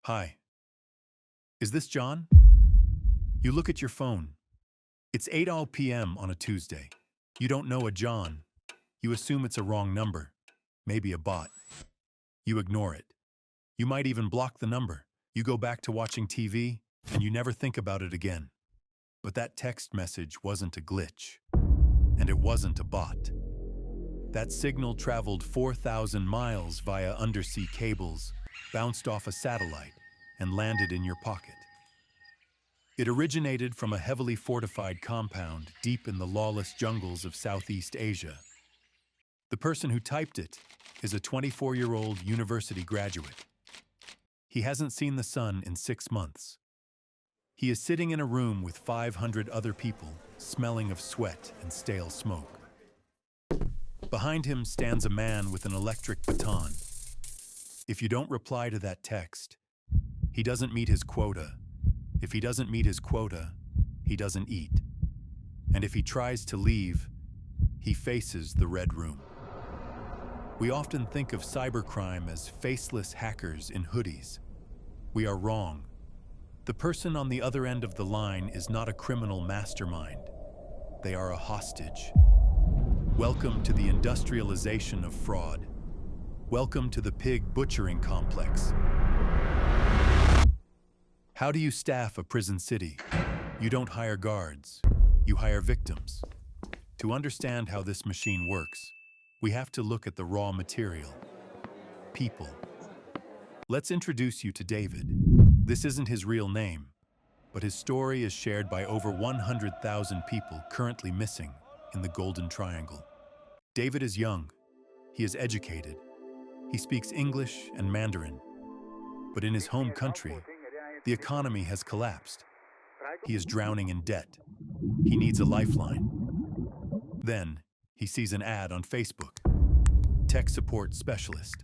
Hi, is this John? You look at your phone. It's 8 p.m. on a Tuesday. You don't know a John. You assume it's a wrong number, maybe a bot. You ignore it. You might even block the number. You go back to watching TV, and you never think about it again. But that text message wasn't a glitch, and it wasn't a bot. That signal traveled 4,000 miles via undersea cables, bounced off a satellite, and landed in your pocket. It originated from a heavily fortified compound deep in the lawless jungles of Southeast Asia. The person who typed it is a 24-year-old university graduate. He hasn't seen the sun in 6 months. He is sitting in a room with 500 other people, smelling of sweat and stale smoke. Behind him stands a man with an electric baton. If you don't reply to that text, he doesn't meet his quota. If he doesn't meet his quota, he doesn't eat. And if he tries to leave, he faces the red room. We often think of cybercrime as faceless hackers in hoodies. We are wrong. The person on the other end of the line is not a criminal mastermind. They are a hostage. Welcome to the industrialization of fraud. Welcome to the pig butchering complex. How do you staff a prison city? You don't hire guards. You hire victims. To understand how this machine works, we have to look at the raw material. People. Let's introduce you to David. This isn't his real name, but his story is shared by over 100,000 people currently missing in the Golden Triangle. David is young. He is educated. He speaks English and Mandarin. But in his home country, the economy has collapsed. He is drowning in debt. He needs a lifeline. Then, he sees an ad on Facebook. Tech support specialist.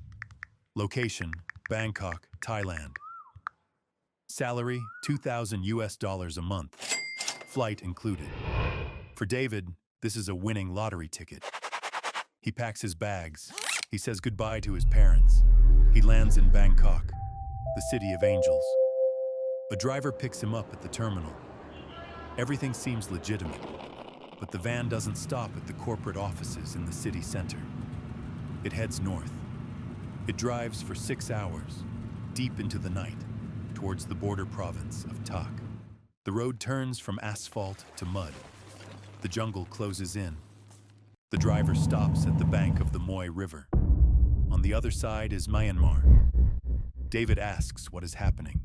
Location, Bangkok, Thailand. Salary, $2,000 a month. Flight included. For David, this is a winning lottery ticket. He packs his bags. He says goodbye to his parents. He lands in Bangkok, the city of angels. A driver picks him up at the terminal. Everything seems legitimate, but the van doesn't stop at the corporate offices in the city center. It heads north. It drives for 6 hours, deep into the night, towards the border province of Tak. The road turns from asphalt to mud. The jungle closes in. The driver stops at the bank of the Moy River. On the other side is Myanmar. David asks what is happening.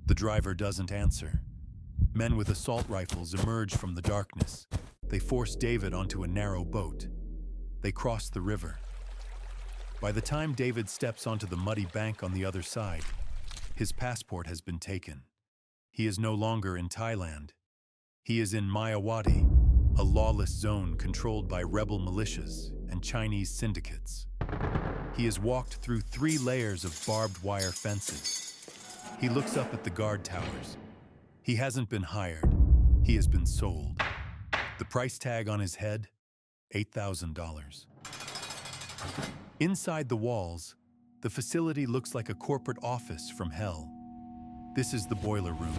The driver doesn't answer. Men with assault rifles emerge from the darkness. They force David onto a narrow boat. They cross the river. By the time David steps onto the muddy bank on the other side, his passport has been taken. He is no longer in Thailand. He is in Mayawati, a lawless zone controlled by rebel militias and Chinese syndicates. He has walked through 3 layers of barbed wire fences. He looks up at the guard towers. He hasn't been hired. He has been sold. The price tag on his head, $8,000. Inside the walls, the facility looks like a corporate office from hell. This is the boiler room.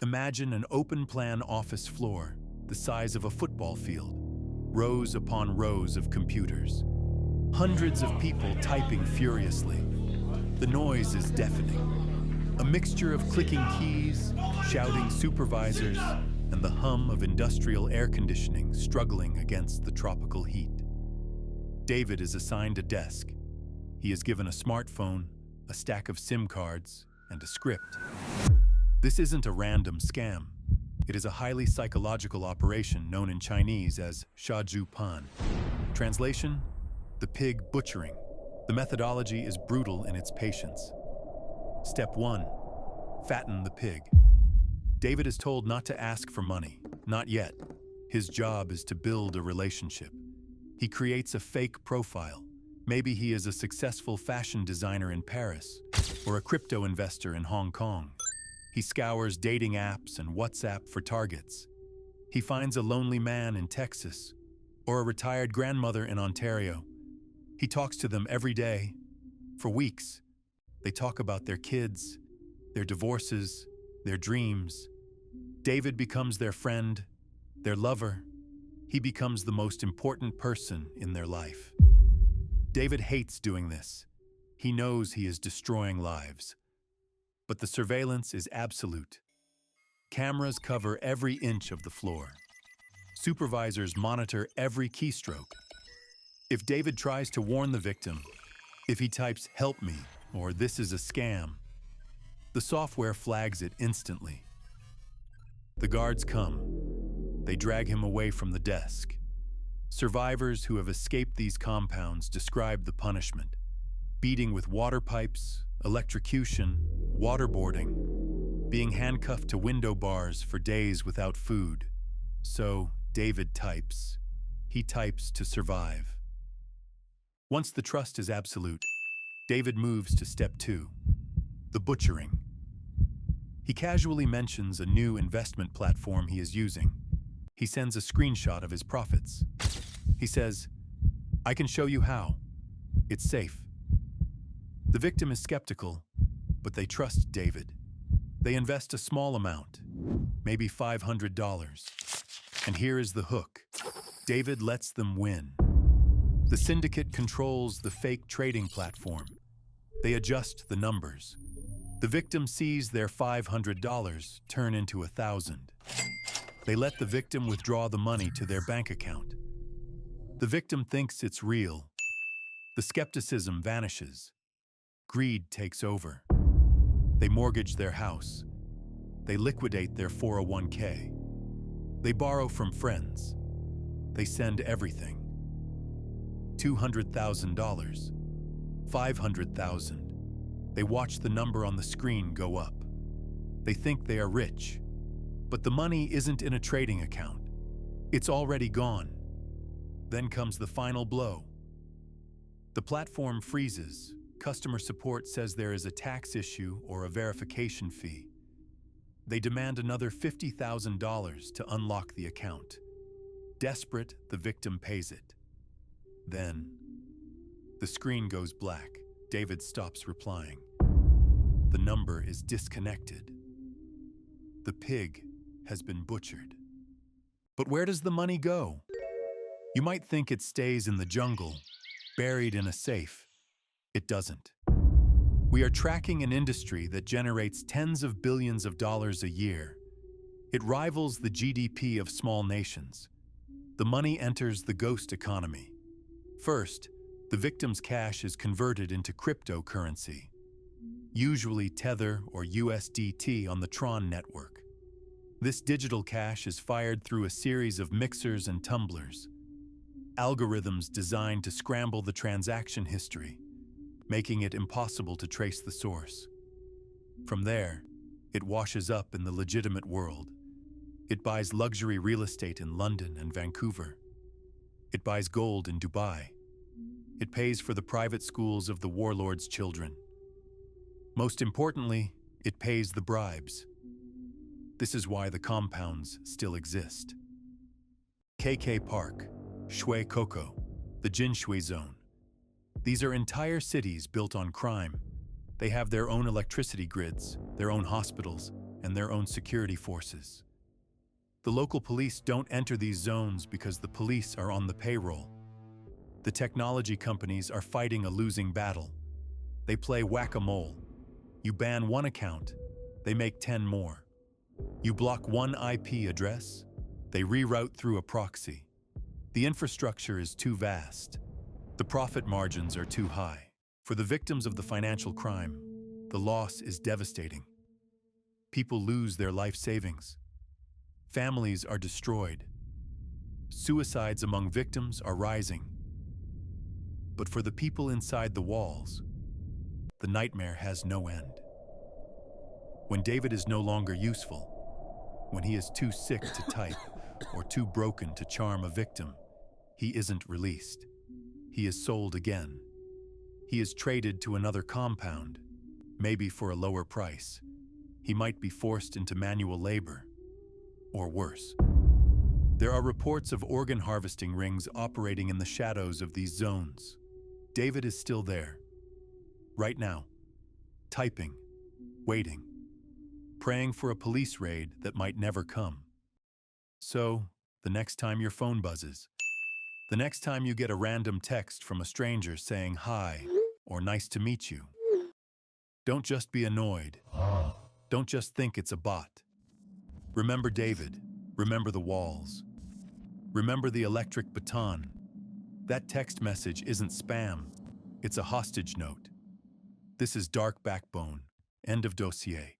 Imagine an open-plan office floor, the size of a football field, rows upon rows of computers. Hundreds of people typing furiously. The noise is deafening. A mixture of clicking keys, shouting supervisors, and the hum of industrial air conditioning struggling against the tropical heat. David is assigned a desk. He is given a smartphone, a stack of SIM cards, and a script. This isn't a random scam. It is a highly psychological operation known in Chinese as Sha Zhu Pan. Translation: the pig butchering. The methodology is brutal in its patience. Step 1. Fatten the pig. David is told not to ask for money, not yet. His job is to build a relationship. He creates a fake profile. Maybe he is a successful fashion designer in Paris or a crypto investor in Hong Kong. He scours dating apps and WhatsApp for targets. He finds a lonely man in Texas or a retired grandmother in Ontario. He talks to them every day, for weeks. They talk about their kids, their divorces, their dreams. David becomes their friend, their lover. He becomes the most important person in their life. David hates doing this. He knows he is destroying lives. But the surveillance is absolute. Cameras cover every inch of the floor. Supervisors monitor every keystroke. If David tries to warn the victim, if he types "help me" or "this is a scam," the software flags it instantly. The guards come. They drag him away from the desk. Survivors who have escaped these compounds describe the punishment: beating with water pipes, electrocution, waterboarding, being handcuffed to window bars for days without food. So, David types. He types to survive. Once the trust is absolute, David moves to step 2, the butchering. He casually mentions a new investment platform he is using. He sends a screenshot of his profits. He says, "I can show you how. It's safe." The victim is skeptical, but they trust David. They invest a small amount, maybe $500. And here is the hook. David lets them win. The syndicate controls the fake trading platform. They adjust the numbers. The victim sees their $500 turn into 1,000. They let the victim withdraw the money to their bank account. The victim thinks it's real. The skepticism vanishes. Greed takes over. They mortgage their house. They liquidate their 401k. They borrow from friends. They send everything. $200,000. $500,000. They watch the number on the screen go up. They think they are rich. But the money isn't in a trading account. It's already gone. Then comes the final blow. The platform freezes. Customer support says there is a tax issue or a verification fee. They demand another $50,000 to unlock the account. Desperate, the victim pays it. Then, the screen goes black. David stops replying. The number is disconnected. The pig has been butchered. But where does the money go? You might think it stays in the jungle, buried in a safe. It doesn't. We are tracking an industry that generates tens of billions of dollars a year. It rivals the GDP of small nations. The money enters the ghost economy. First, the victim's cash is converted into cryptocurrency, usually Tether or USDT on the Tron network. This digital cash is fired through a series of mixers and tumblers, algorithms designed to scramble the transaction history, making it impossible to trace the source. From there, it washes up in the legitimate world. It buys luxury real estate in London and Vancouver. It buys gold in Dubai. It pays for the private schools of the warlord's children. Most importantly, it pays the bribes. This is why the compounds still exist. KK Park, Shui Koko, the Jinshui Zone. These are entire cities built on crime. They have their own electricity grids, their own hospitals, and their own security forces. The local police don't enter these zones because the police are on the payroll. The technology companies are fighting a losing battle. They play whack-a-mole. You ban one account, they make 10 more. You block one IP address, they reroute through a proxy. The infrastructure is too vast. The profit margins are too high. For the victims of the financial crime, the loss is devastating. People lose their life savings. Families are destroyed. Suicides among victims are rising. But for the people inside the walls, the nightmare has no end. When David is no longer useful, when he is too sick to type or too broken to charm a victim, he isn't released. He is sold again. He is traded to another compound, maybe for a lower price. He might be forced into manual labor, or worse. There are reports of organ harvesting rings operating in the shadows of these zones. David is still there, right now, typing, waiting, praying for a police raid that might never come. So, the next time your phone buzzes, the next time you get a random text from a stranger saying hi or nice to meet you, don't just be annoyed. Don't just think it's a bot. Remember David. Remember the walls. Remember the electric baton. That text message isn't spam. It's a hostage note. This is Dark Backbone. End of dossier.